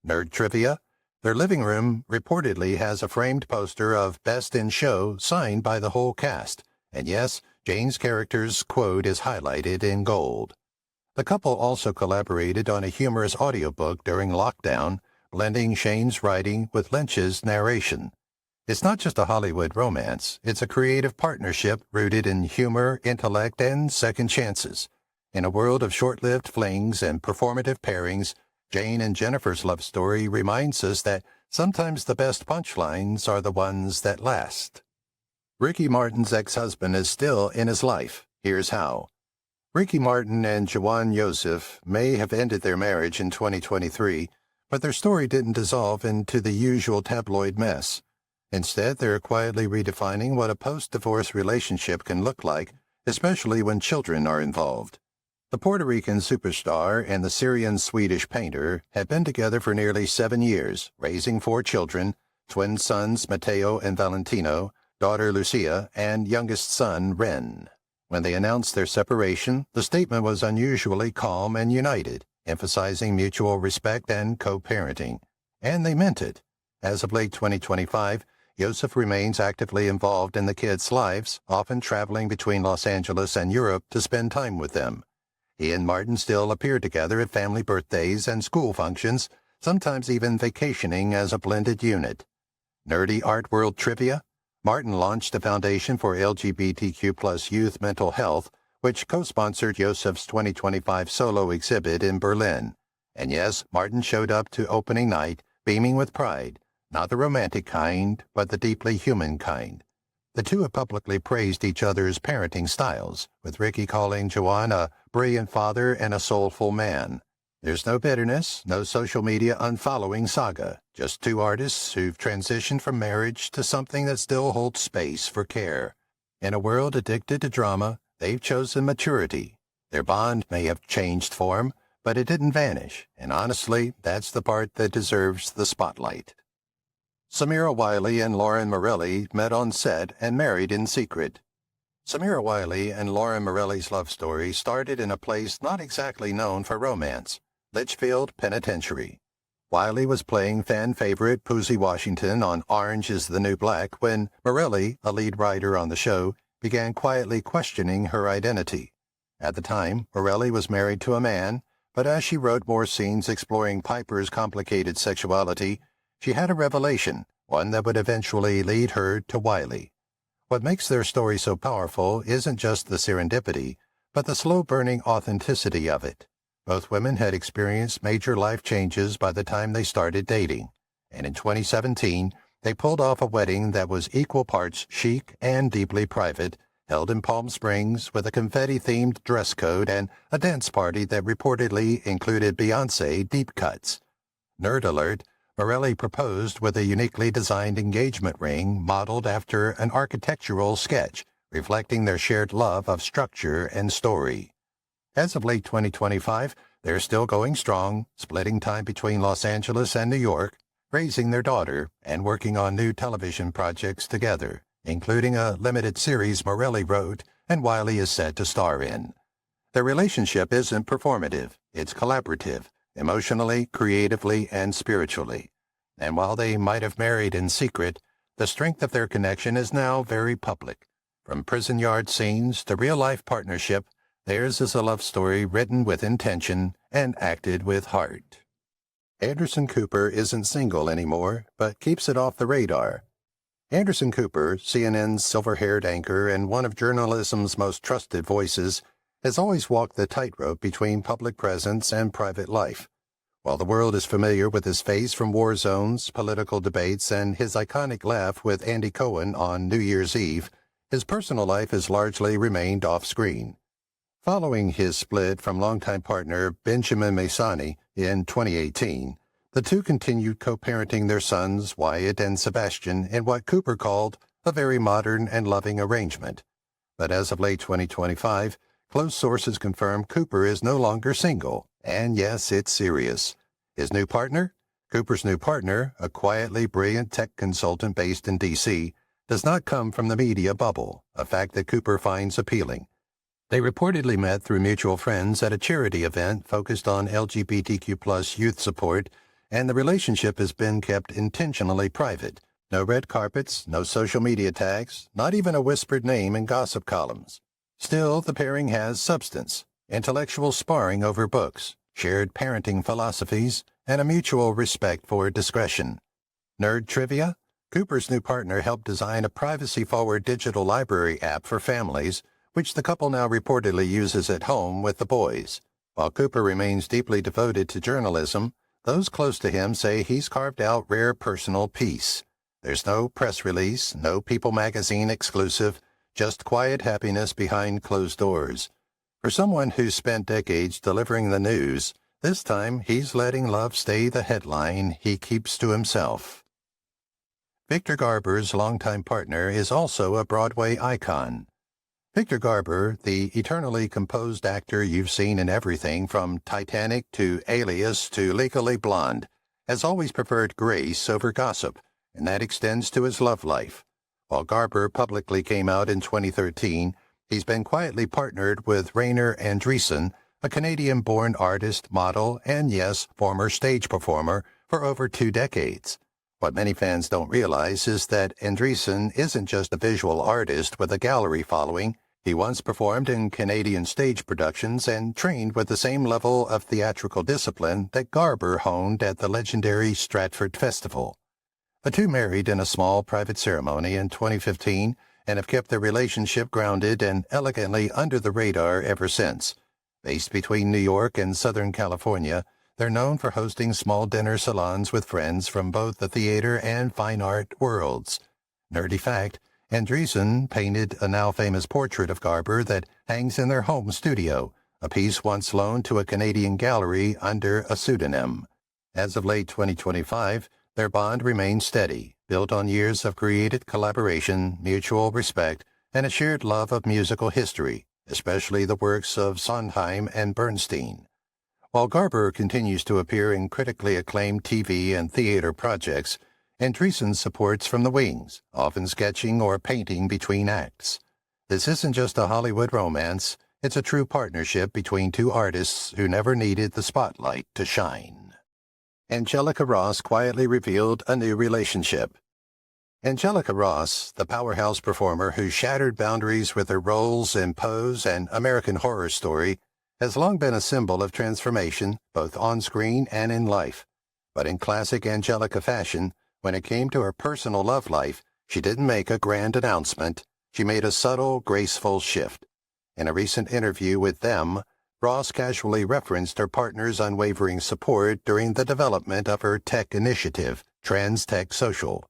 Nerd trivia? Their living room reportedly has a framed poster of Best in Show signed by the whole cast, and yes, Jane's character's quote is highlighted in gold. The couple also collaborated on a humorous audiobook during lockdown, blending Shane's writing with Lynch's narration. It's not just a Hollywood romance, it's a creative partnership rooted in humor, intellect, and second chances. In a world of short-lived flings and performative pairings, Jane and Jennifer's love story reminds us that sometimes the best punchlines are the ones that last. Ricky Martin's ex-husband is still in his life. Here's how. Ricky Martin and Juwan Yosef may have ended their marriage in 2023, but their story didn't dissolve into the usual tabloid mess. Instead, they're quietly redefining what a post-divorce relationship can look like, especially when children are involved. The Puerto Rican superstar and the Syrian-Swedish painter had been together for nearly 7 years, raising 4 children, twin sons Mateo and Valentino, daughter Lucia, and youngest son Ren. When they announced their separation, the statement was unusually calm and united, emphasizing mutual respect and co-parenting. And they meant it. As of late 2025, Joseph remains actively involved in the kids' lives, often traveling between Los Angeles and Europe to spend time with them. He and Martin still appear together at family birthdays and school functions, sometimes even vacationing as a blended unit. Nerdy art world trivia: Martin launched a foundation for LGBTQ+ youth mental health, which co-sponsored Joseph's 2025 solo exhibit in Berlin. And yes, Martin showed up to opening night, beaming with pride, not the romantic kind, but the deeply human kind. The two have publicly praised each other's parenting styles, with Ricky calling Joanne a brilliant father and a soulful man. There's no bitterness, no social media unfollowing saga, just two artists who've transitioned from marriage to something that still holds space for care. In a world addicted to drama, they've chosen maturity. Their bond may have changed form, but it didn't vanish, and honestly, that's the part that deserves the spotlight. Samira Wiley and Lauren Morelli met on set and married in secret. Samira Wiley and Lauren Morelli's love story started in a place not exactly known for romance, Litchfield Penitentiary. Wiley was playing fan favorite Poosie Washington on Orange is the New Black when Morelli, a lead writer on the show, began quietly questioning her identity. At the time, Morelli was married to a man, but as she wrote more scenes exploring Piper's complicated sexuality, she had a revelation, one that would eventually lead her to Wiley. What makes their story so powerful isn't just the serendipity, but the slow-burning authenticity of it. Both women had experienced major life changes by the time they started dating, and in 2017, they pulled off a wedding that was equal parts chic and deeply private, held in Palm Springs with a confetti-themed dress code and a dance party that reportedly included Beyoncé deep cuts. Nerd alert: Morelli proposed with a uniquely designed engagement ring modeled after an architectural sketch, reflecting their shared love of structure and story. As of late 2025, they're still going strong, splitting time between Los Angeles and New York, raising their daughter, and working on new television projects together, including a limited series Morelli wrote and Wiley is set to star in. Their relationship isn't performative, it's collaborative, emotionally, creatively, and spiritually. And while they might have married in secret, the strength of their connection is now very public. From prison yard scenes to real-life partnership, theirs is a love story written with intention and acted with heart. Anderson Cooper isn't single anymore, but keeps it off the radar. Anderson Cooper, CNN's silver-haired anchor and one of journalism's most trusted voices, has always walked the tightrope between public presence and private life. While the world is familiar with his face from war zones, political debates, and his iconic laugh with Andy Cohen on New Year's Eve, his personal life has largely remained off-screen. Following his split from longtime partner Benjamin Maisani in 2018, the two continued co-parenting their sons Wyatt and Sebastian in what Cooper called a very modern and loving arrangement. But as of late 2025, close sources confirm Cooper is no longer single, and yes, it's serious. His new partner? Cooper's new partner, a quietly brilliant tech consultant based in D.C., does not come from the media bubble, a fact that Cooper finds appealing. They reportedly met through mutual friends at a charity event focused on LGBTQ+ youth support, and the relationship has been kept intentionally private. No red carpets, no social media tags, not even a whispered name in gossip columns. Still, the pairing has substance, intellectual sparring over books, shared parenting philosophies, and a mutual respect for discretion. Nerd trivia? Cooper's new partner helped design a privacy-forward digital library app for families, which the couple now reportedly uses at home with the boys. While Cooper remains deeply devoted to journalism, those close to him say he's carved out rare personal peace. There's no press release, no People magazine exclusive, just quiet happiness behind closed doors. For someone who's spent decades delivering the news, this time he's letting love stay the headline he keeps to himself. Victor Garber's longtime partner is also a Broadway icon. Victor Garber, the eternally composed actor you've seen in everything from Titanic to Alias to Legally Blonde, has always preferred grace over gossip, and that extends to his love life. While Garber publicly came out in 2013, he's been quietly partnered with Rainer Andreessen, a Canadian-born artist, model, and yes, former stage performer, for over 2 decades. What many fans don't realize is that Andreessen isn't just a visual artist with a gallery following. He once performed in Canadian stage productions and trained with the same level of theatrical discipline that Garber honed at the legendary Stratford Festival. The two married in a small private ceremony in 2015 and have kept their relationship grounded and elegantly under the radar ever since. Based between New York and Southern California, they're known for hosting small dinner salons with friends from both the theater and fine art worlds. Nerdy fact, Andreessen painted a now-famous portrait of Garber that hangs in their home studio, a piece once loaned to a Canadian gallery under a pseudonym. As of late 2025, their bond remains steady, built on years of creative collaboration, mutual respect, and a shared love of musical history, especially the works of Sondheim and Bernstein. While Garber continues to appear in critically acclaimed TV and theater projects, Andreessen supports from the wings, often sketching or painting between acts. This isn't just a Hollywood romance, it's a true partnership between two artists who never needed the spotlight to shine. Angelica Ross quietly revealed a new relationship. Angelica Ross, the powerhouse performer who shattered boundaries with her roles in Pose and American Horror Story, has long been a symbol of transformation, both on-screen and in life. But in classic Angelica fashion, when it came to her personal love life, she didn't make a grand announcement. She made a subtle, graceful shift. In a recent interview with Them, Ross casually referenced her partner's unwavering support during the development of her tech initiative, Trans Tech Social.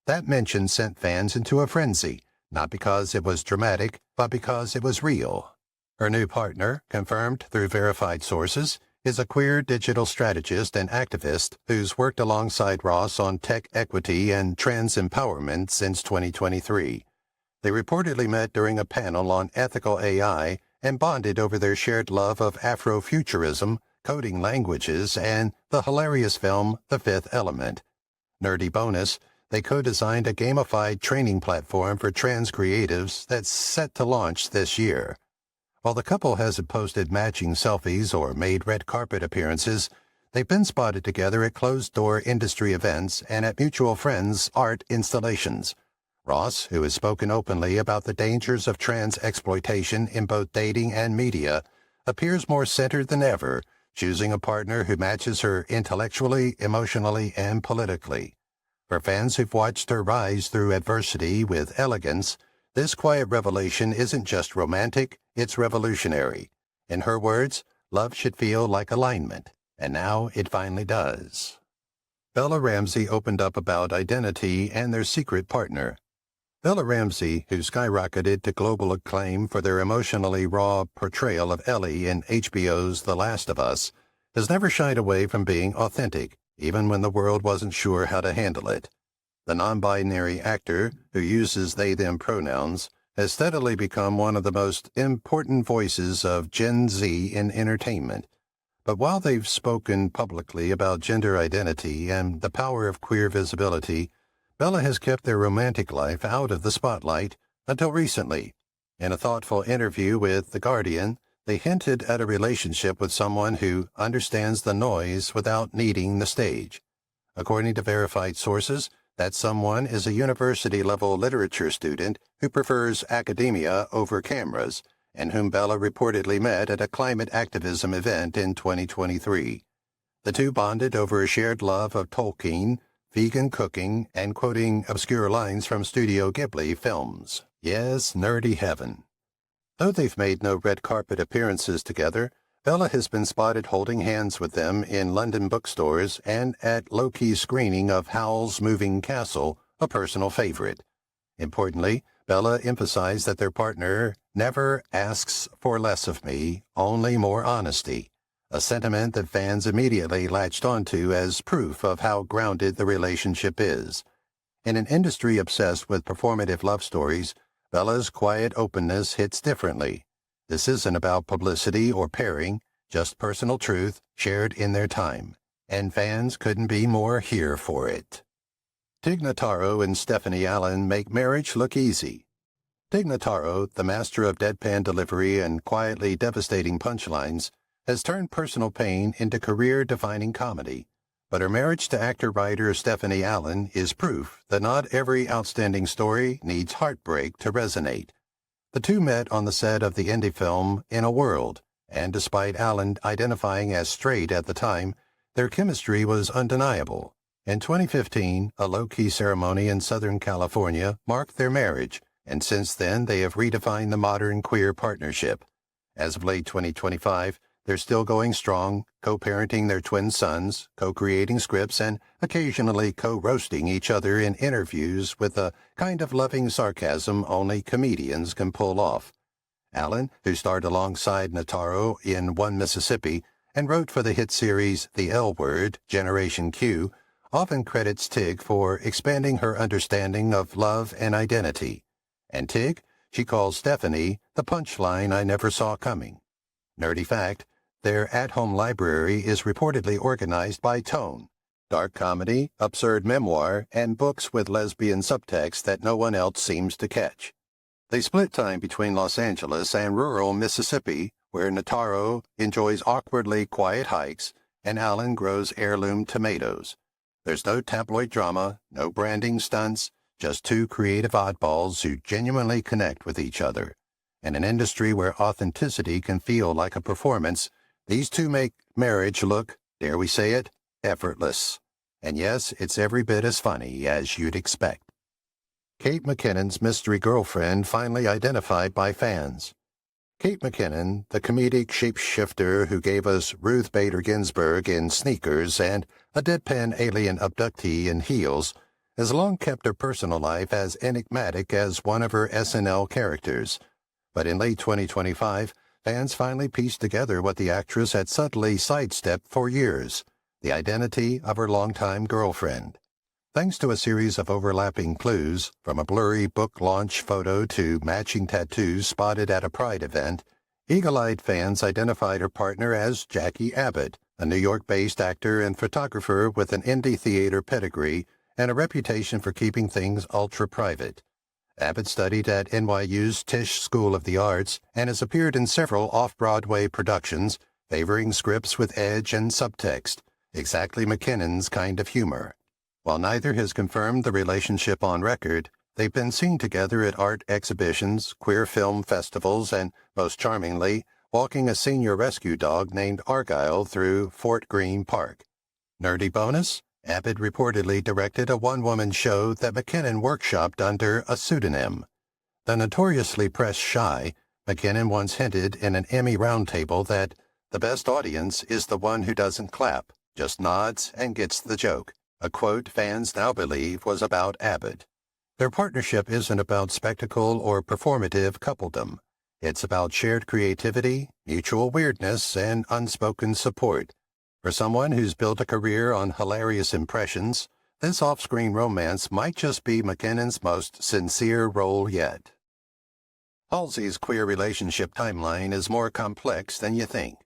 That mention sent fans into a frenzy, not because it was dramatic, but because it was real. Her new partner, confirmed through verified sources, is a queer digital strategist and activist who's worked alongside Ross on tech equity and trans empowerment since 2023. They reportedly met during a panel on ethical AI and bonded over their shared love of Afrofuturism, coding languages, and the hilarious film The Fifth Element. Nerdy bonus, they co-designed a gamified training platform for trans creatives that's set to launch this year. While the couple hasn't posted matching selfies or made red carpet appearances, they've been spotted together at closed-door industry events and at mutual friends' art installations. Ross, who has spoken openly about the dangers of trans exploitation in both dating and media, appears more centered than ever, choosing a partner who matches her intellectually, emotionally, and politically. For fans who've watched her rise through adversity with elegance, this quiet revelation isn't just romantic, it's revolutionary. In her words, love should feel like alignment, and now it finally does. Bella Ramsey opened up about identity and their secret partner. Bella Ramsey, who skyrocketed to global acclaim for their emotionally raw portrayal of Ellie in HBO's The Last of Us, has never shied away from being authentic, even when the world wasn't sure how to handle it. The non-binary actor, who uses they-them pronouns, has steadily become one of the most important voices of Gen Z in entertainment. But while they've spoken publicly about gender identity and the power of queer visibility, Bella has kept their romantic life out of the spotlight until recently. In a thoughtful interview with The Guardian, they hinted at a relationship with someone who understands the noise without needing the stage. According to verified sources, that someone is a university-level literature student who prefers academia over cameras, and whom Bella reportedly met at a climate activism event in 2023. The two bonded over a shared love of Tolkien, vegan cooking, and quoting obscure lines from Studio Ghibli films. Yes, nerdy heaven. Though they've made no red carpet appearances together, Bella has been spotted holding hands with them in London bookstores and at low-key screening of Howl's Moving Castle, a personal favorite. Importantly, Bella emphasized that their partner never asks for less of me, only more honesty, a sentiment that fans immediately latched onto as proof of how grounded the relationship is. In an industry obsessed with performative love stories, Bella's quiet openness hits differently. This isn't about publicity or pairing, just personal truth shared in their time, and fans couldn't be more here for it. Tig Notaro and Stephanie Allen make marriage look easy. Tig Notaro, the master of deadpan delivery and quietly devastating punchlines, has turned personal pain into career-defining comedy. But her marriage to actor-writer Stephanie Allen is proof that not every outstanding story needs heartbreak to resonate. The two met on the set of the indie film In a World, and despite Allen identifying as straight at the time, their chemistry was undeniable. In 2015, a low-key ceremony in Southern California marked their marriage, and since then they have redefined the modern queer partnership. As of late 2025, they're still going strong, co-parenting their twin sons, co-creating scripts, and occasionally co-roasting each other in interviews with a kind of loving sarcasm only comedians can pull off. Allen, who starred alongside Notaro in One Mississippi and wrote for the hit series The L Word, Generation Q, often credits Tig for expanding her understanding of love and identity. And Tig, she calls Stephanie the punchline I never saw coming. Nerdy fact, their at-home library is reportedly organized by tone: dark comedy, absurd memoir, and books with lesbian subtext that no one else seems to catch. They split time between Los Angeles and rural Mississippi, where Notaro enjoys awkwardly quiet hikes and Allen grows heirloom tomatoes. There's no tabloid drama, no branding stunts, just two creative oddballs who genuinely connect with each other. In an industry where authenticity can feel like a performance, these two make marriage look, dare we say it, effortless. And yes, it's every bit as funny as you'd expect. Kate McKinnon's mystery girlfriend finally identified by fans. Kate McKinnon, the comedic shapeshifter who gave us Ruth Bader Ginsburg in Sneakers and a deadpan alien abductee in Heels, has long kept her personal life as enigmatic as one of her SNL characters. But in late 2025, fans finally pieced together what the actress had subtly sidestepped for years: the identity of her longtime girlfriend. Thanks to a series of overlapping clues, from a blurry book launch photo to matching tattoos spotted at a Pride event, eagle-eyed fans identified her partner as Jackie Abbott, a New York-based actor and photographer with an indie theater pedigree and a reputation for keeping things ultra-private. Abbott studied at NYU's Tisch School of the Arts and has appeared in several off-Broadway productions, favoring scripts with edge and subtext, exactly McKinnon's kind of humor. While neither has confirmed the relationship on record, they've been seen together at art exhibitions, queer film festivals, and, most charmingly, walking a senior rescue dog named Argyle through Fort Greene Park. Nerdy bonus? Abbott reportedly directed a one-woman show that McKinnon workshopped under a pseudonym. The notoriously press-shy, McKinnon once hinted in an Emmy roundtable that the best audience is the one who doesn't clap, just nods and gets the joke, a quote fans now believe was about Abbott. Their partnership isn't about spectacle or performative coupledom. It's about shared creativity, mutual weirdness, and unspoken support. For someone who's built a career on hilarious impressions, this off-screen romance might just be McKinnon's most sincere role yet. Halsey's queer relationship timeline is more complex than you think.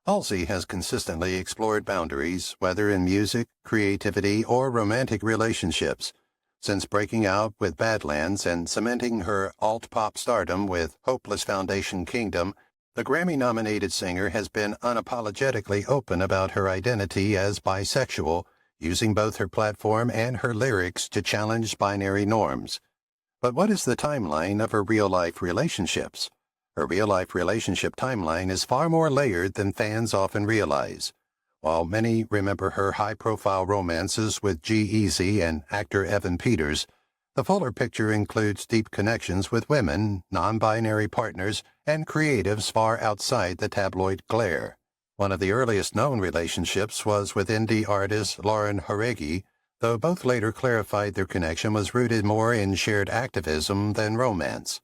Halsey has consistently explored boundaries, whether in music, creativity, or romantic relationships. Since breaking out with Badlands and cementing her alt-pop stardom with Hopeless Foundation Kingdom, the Grammy-nominated singer has been unapologetically open about her identity as bisexual, using both her platform and her lyrics to challenge binary norms. But what is the timeline of her real-life relationships? Her real-life relationship timeline is far more layered than fans often realize. While many remember her high-profile romances with G-Eazy and actor Evan Peters, the fuller picture includes deep connections with women, non-binary partners, and creatives far outside the tabloid glare. One of the earliest known relationships was with indie artist Lauren Jauregui, though both later clarified their connection was rooted more in shared activism than romance.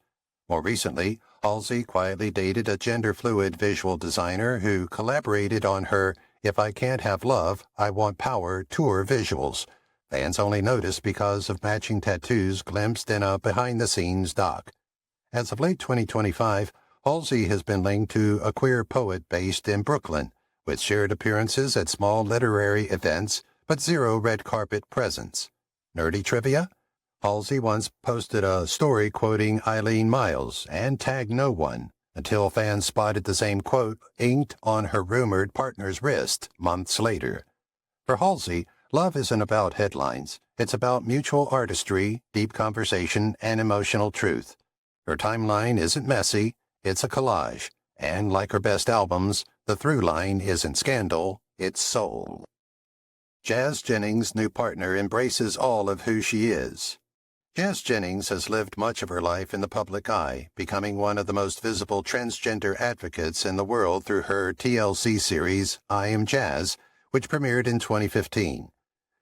More recently, Halsey quietly dated a gender-fluid visual designer who collaborated on her If I Can't Have Love, I Want Power tour visuals. Fans only noticed because of matching tattoos glimpsed in a behind-the-scenes doc. As of late 2025, Halsey has been linked to a queer poet based in Brooklyn, with shared appearances at small literary events, but zero red carpet presence. Nerdy trivia? Halsey once posted a story quoting Eileen Miles and tagged no one, until fans spotted the same quote inked on her rumored partner's wrist months later. For Halsey, love isn't about headlines. It's about mutual artistry, deep conversation, and emotional truth. Her timeline isn't messy, it's a collage. And like her best albums, the through line isn't scandal, it's soul. Jazz Jennings' new partner embraces all of who she is. Jazz Jennings has lived much of her life in the public eye, becoming one of the most visible transgender advocates in the world through her TLC series, I Am Jazz, which premiered in 2015.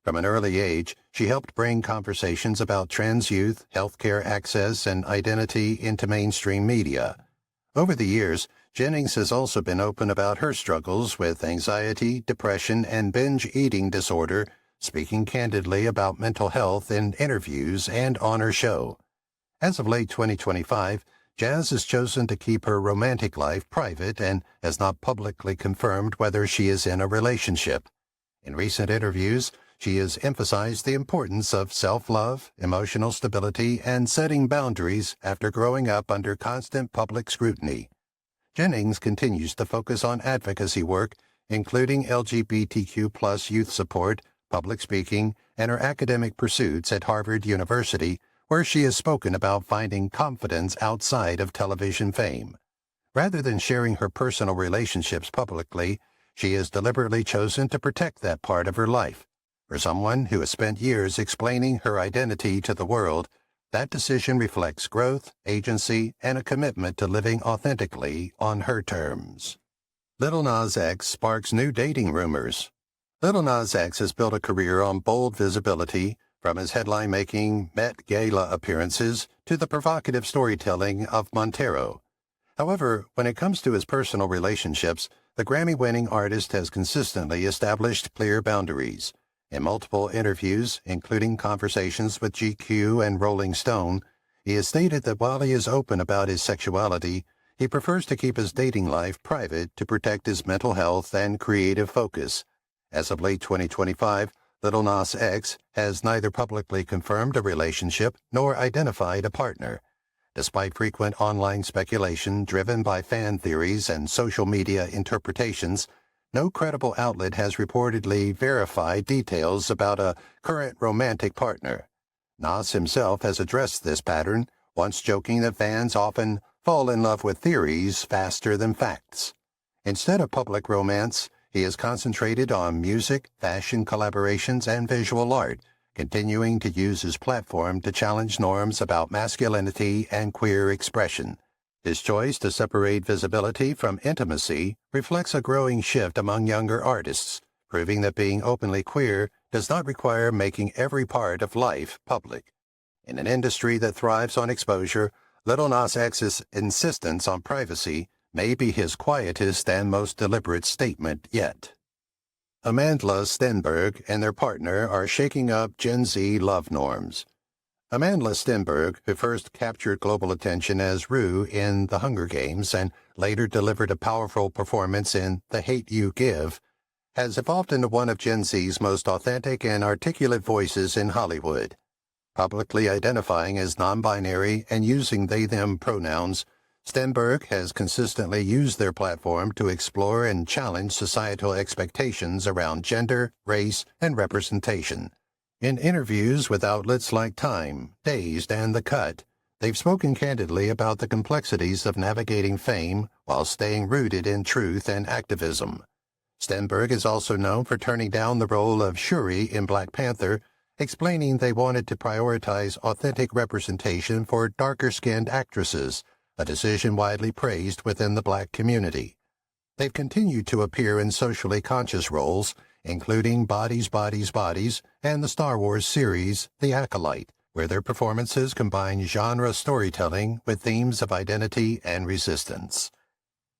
From an early age, she helped bring conversations about trans youth, healthcare access, and identity into mainstream media. Over the years, Jennings has also been open about her struggles with anxiety, depression, and binge eating disorder, speaking candidly about mental health in interviews and on her show. As of late 2025, Jazz has chosen to keep her romantic life private and has not publicly confirmed whether she is in a relationship. In recent interviews, she has emphasized the importance of self-love, emotional stability, and setting boundaries after growing up under constant public scrutiny. Jennings continues to focus on advocacy work, including LGBTQ+ youth support, public speaking, and her academic pursuits at Harvard University, where she has spoken about finding confidence outside of television fame. Rather than sharing her personal relationships publicly, she has deliberately chosen to protect that part of her life. For someone who has spent years explaining her identity to the world, that decision reflects growth, agency, and a commitment to living authentically on her terms. Lil Nas X sparks new dating rumors. Lil Nas X has built a career on bold visibility, from his headline-making Met Gala appearances to the provocative storytelling of Montero. However, when it comes to his personal relationships, the Grammy-winning artist has consistently established clear boundaries. In multiple interviews, including conversations with GQ and Rolling Stone, he has stated that while he is open about his sexuality, he prefers to keep his dating life private to protect his mental health and creative focus. As of late 2025, Lil Nas X has neither publicly confirmed a relationship nor identified a partner. Despite frequent online speculation driven by fan theories and social media interpretations, no credible outlet has reportedly verified details about a current romantic partner. Nas himself has addressed this pattern, once joking that fans often fall in love with theories faster than facts. Instead of public romance, he has concentrated on music, fashion collaborations, and visual art, continuing to use his platform to challenge norms about masculinity and queer expression. His choice to separate visibility from intimacy reflects a growing shift among younger artists, proving that being openly queer does not require making every part of life public. In an industry that thrives on exposure, Lil Nas X's insistence on privacy may be his quietest and most deliberate statement yet. Amandla Stenberg and their partner are shaking up Gen Z love norms. Amandla Stenberg, who first captured global attention as Rue in The Hunger Games and later delivered a powerful performance in The Hate You Give, has evolved into one of Gen Z's most authentic and articulate voices in Hollywood. Publicly identifying as non-binary and using they-them pronouns, Stenberg has consistently used their platform to explore and challenge societal expectations around gender, race, and representation. In interviews with outlets like Time, Dazed, and The Cut, they've spoken candidly about the complexities of navigating fame while staying rooted in truth and activism. Stenberg is also known for turning down the role of Shuri in Black Panther, explaining they wanted to prioritize authentic representation for darker-skinned actresses, a decision widely praised within the Black community. They've continued to appear in socially conscious roles, including Bodies, Bodies, Bodies and the Star Wars series The Acolyte, where their performances combine genre storytelling with themes of identity and resistance.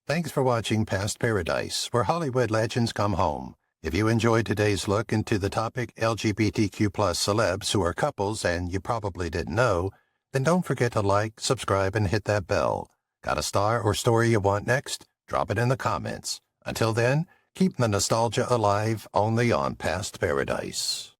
Thanks for watching Past Paradise, where Hollywood legends come home. If you enjoyed today's look into the topic LGBTQ+ celebs who are couples and you probably didn't know, Then don't forget to like, subscribe, and hit that bell. Got a star or story you want next? Drop it in the comments. Until then, keep the nostalgia alive only on Past Paradise.